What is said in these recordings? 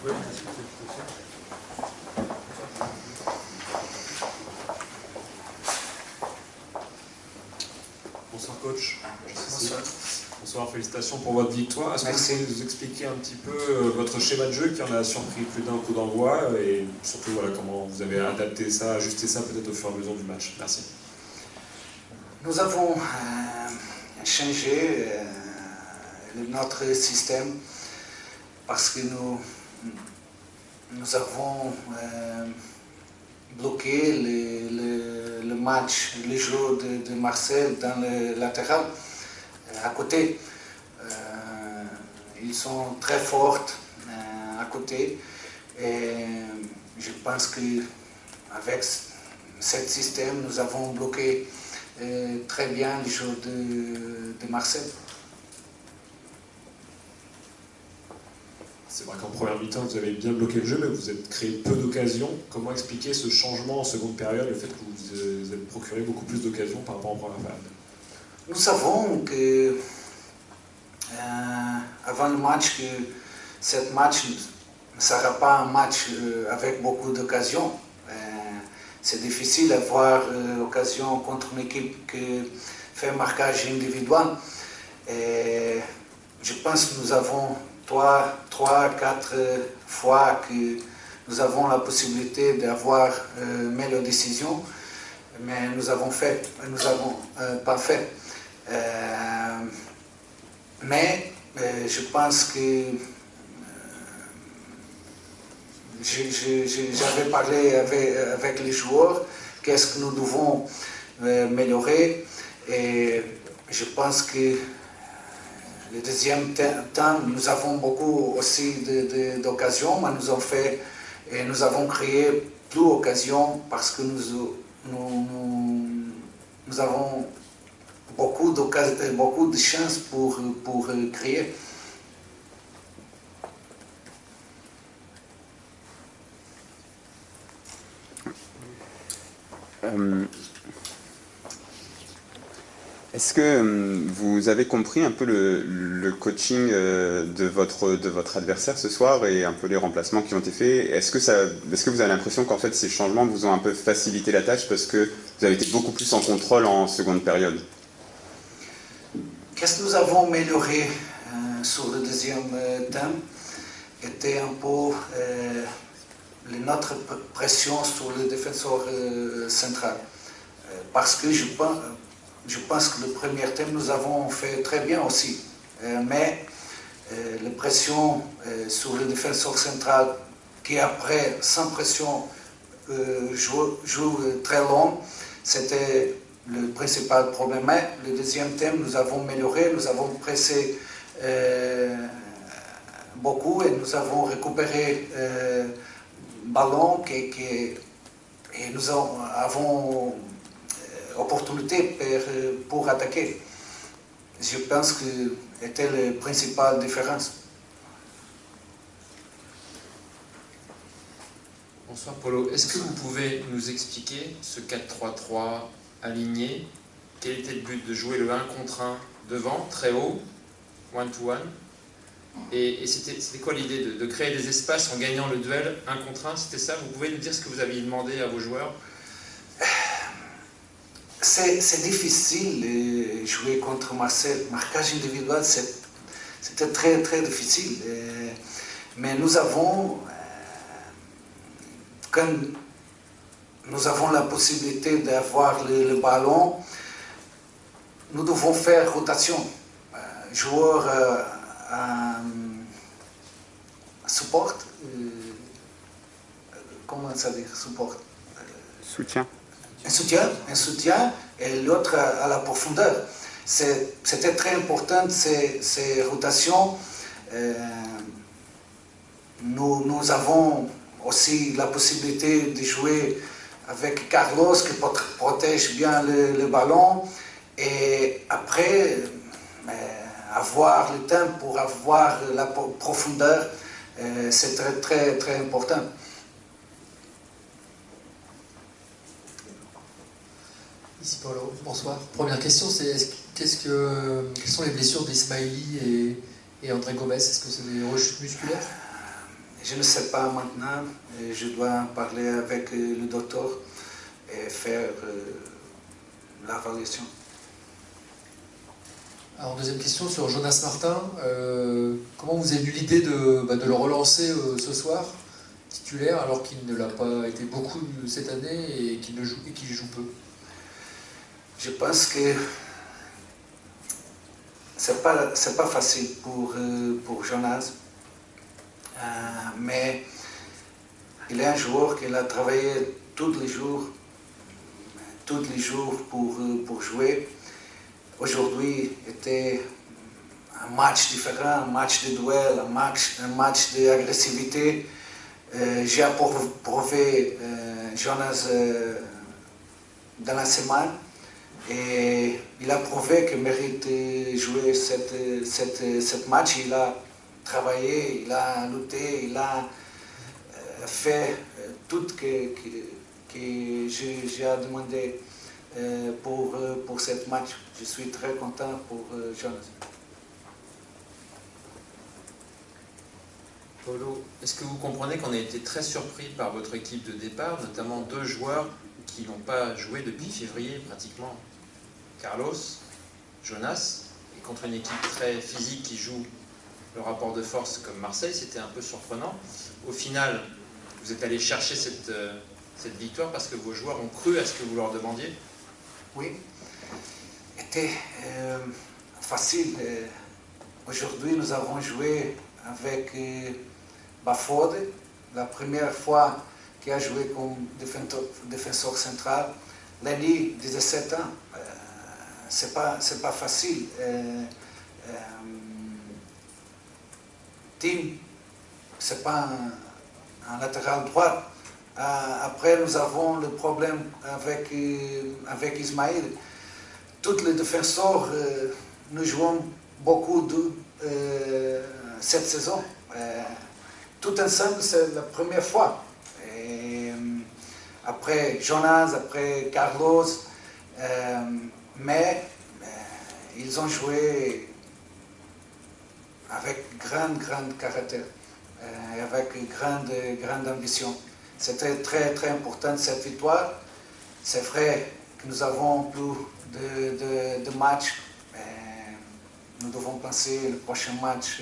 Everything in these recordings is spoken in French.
Oui. Bonsoir coach. Bonsoir. Bonsoir, félicitations pour votre victoire. Est-ce que vous pouvez nous expliquer un petit peu votre schéma de jeu qui en a surpris plus d'un coup d'envoi et surtout voilà, comment vous avez adapté ça, ajusté ça peut-être au fur et à mesure du match? Merci. Nous avons changé notre système parce que nous avons bloqué le match, le jeu de Marcel dans le latéral à côté. Ils sont très forts à côté et je pense qu'avec ce système, nous avons bloqué très bien le jeu de Marcel. C'est vrai qu'en première mi-temps, vous avez bien bloqué le jeu, mais vous avez créé peu d'occasions. Comment expliquer ce changement en seconde période, le fait que vous avez procuré beaucoup plus d'occasions par rapport en première période? Nous savons que avant le match, que ce match ne sera pas un match avec beaucoup d'occasions. C'est difficile d'avoir l'occasion contre une équipe qui fait un marquage individuel. Et je pense que nous avons 3-4 fois que nous avons la possibilité d'avoir meilleure décision, mais nous avons pas fait. Mais je pense que j'avais parlé avec les joueurs, qu'est-ce que nous devons améliorer, et je pense que le deuxième temps, nous avons beaucoup aussi d'occasions, mais nous avons créé plus d'occasions parce que nous avons beaucoup de chances pour créer. Est-ce que vous avez compris un peu le coaching de votre adversaire ce soir et un peu les remplacements qui ont été faits? Est-ce que vous avez l'impression qu'en fait ces changements vous ont un peu facilité la tâche parce que vous avez été beaucoup plus en contrôle en seconde période? Qu'est-ce que nous avons amélioré sur le deuxième temps était un peu notre pression sur le défenseur central. Parce que je pense que le premier thème, nous avons fait très bien aussi. Mais la pression sur le défenseur central, qui après, sans pression, joue très long, c'était le principal problème. Mais le deuxième thème, nous avons amélioré, nous avons pressé beaucoup et nous avons récupéré le ballon et nous avons opportunité pour attaquer. Je pense que c'était la principale différence. Bonsoir Paulo. Est-ce que vous pouvez nous expliquer ce 4-3-3 aligné? Quel était le but de jouer le 1 contre 1 devant, très haut, one-to-one? Et c'était quoi l'idée de créer des espaces en gagnant le duel 1 contre 1? C'était ça? Vous pouvez nous dire ce que vous aviez demandé à vos joueurs? C'est difficile de jouer contre Marcel. Marquage individuel, c'était très très difficile. Mais nous avons, quand nous avons la possibilité d'avoir le ballon, nous devons faire rotation. Joueur support, comment ça dit support? Soutien. Un soutien et l'autre à la profondeur. C'était très important ces rotations. Nous avons aussi la possibilité de jouer avec Carlos qui protège bien le ballon et après avoir le temps pour avoir la profondeur, c'est très très très important. Ici Paulo, bonsoir. Première question, c'est quelles sont les blessures d'Ismaili et André Gomez? Est-ce que c'est des rechutes musculaires? Je ne sais pas maintenant. Je dois parler avec le docteur et faire l'évaluation. Alors, deuxième question sur Jonas Martin. Comment vous avez eu l'idée de le relancer ce soir, titulaire, alors qu'il ne l'a pas été beaucoup cette année et qu'il joue peu? Je pense que c'est pas facile pour Jonas, mais il est un joueur qui a travaillé tous les jours pour jouer. Aujourd'hui était un match différent, un match de duel, un match d'agressivité. J'ai approuvé Jonas dans la semaine et il a prouvé qu'il mérite de jouer cette match. Il a travaillé, il a lutté, il a fait tout ce que j'ai demandé pour cette match. Je suis très content pour Jonas. Paulo, est-ce que vous comprenez qu'on a été très surpris par votre équipe de départ, notamment 2 joueurs qui n'ont pas joué depuis février pratiquement? Carlos, Jonas, et contre une équipe très physique qui joue le rapport de force comme Marseille, c'était un peu surprenant. Au final, vous êtes allé chercher cette victoire parce que vos joueurs ont cru à ce que vous leur demandiez? Oui, c'était facile. Aujourd'hui, nous avons joué avec Bafode, la première fois qu'il a joué comme défenseur central. Lenny, 17 ans, c'est pas facile. Tim, c'est pas un latéral droit. Après, nous avons le problème avec Ismaël. Tous les défenseurs, nous jouons beaucoup cette saison. Tout ensemble, c'est la première fois. Et après Jonas, après Carlos, mais ils ont joué avec grand caractère, avec grande ambition. C'était très important cette victoire. C'est vrai que nous avons plus de matchs. Nous devons penser le prochain match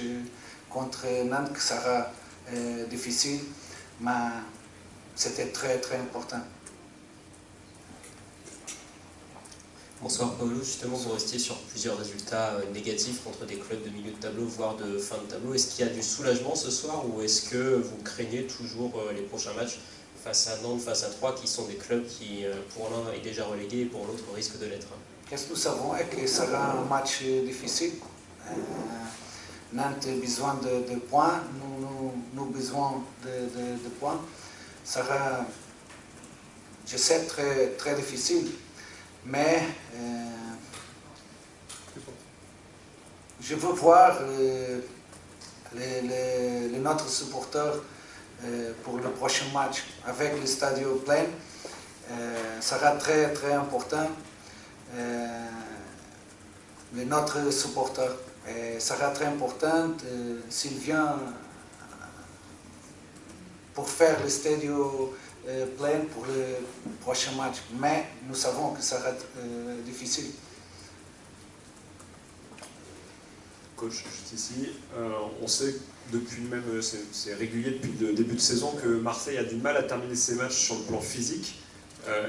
contre Nantes qui sera difficile, mais c'était très important. Bonsoir Paulo, justement vous restiez sur plusieurs résultats négatifs contre des clubs de milieu de tableau, voire de fin de tableau. Est-ce qu'il y a du soulagement ce soir ou est-ce que vous craignez toujours les prochains matchs face à Nantes, face à Troyes, qui sont des clubs qui pour l'un est déjà relégué et pour l'autre risquent de l'être? Qu'est-ce que nous savons est que ce sera un match difficile. Nantes a besoin de points, nous avons besoin de points. Ça sera, je sais, très difficile. Mais je veux voir notre supporter pour le prochain match avec le stade plein. Ça sera très important. Notre supporter. Ça sera très important s'il vient pour faire le stade plein pour le prochain match. Mais nous savons que ça sera difficile. Coach, juste ici, on sait depuis même, c'est régulier depuis le début de saison, que Marseille a du mal à terminer ses matchs sur le plan physique.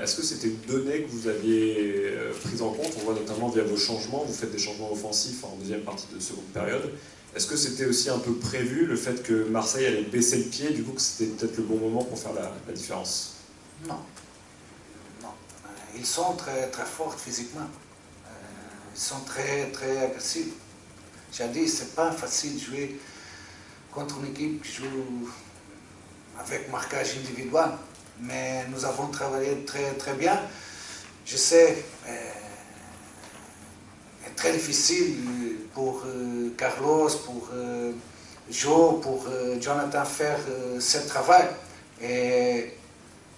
Est-ce que c'était une donnée que vous aviez prise en compte? On voit notamment via vos changements, vous faites des changements offensifs en deuxième partie de seconde période. Est-ce que c'était aussi un peu prévu, le fait que Marseille allait baisser le pied, du coup que c'était peut-être le bon moment pour faire la différence? Non. Ils sont très forts physiquement. Ils sont très agressifs. J'ai dit, c'est pas facile de jouer contre une équipe qui joue avec marquage individuel. Mais nous avons travaillé très bien. Je sais, c'est très difficile pour Carlos, pour Joe, pour Jonathan faire ce travail. Et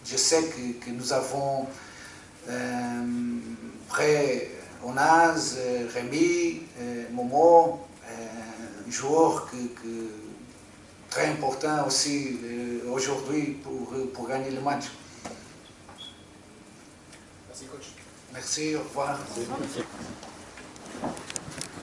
je sais que nous avons près Onaz, Rémi, Momo, joueurs qui très important aussi aujourd'hui pour gagner le match. Merci coach. Merci, au revoir. Merci.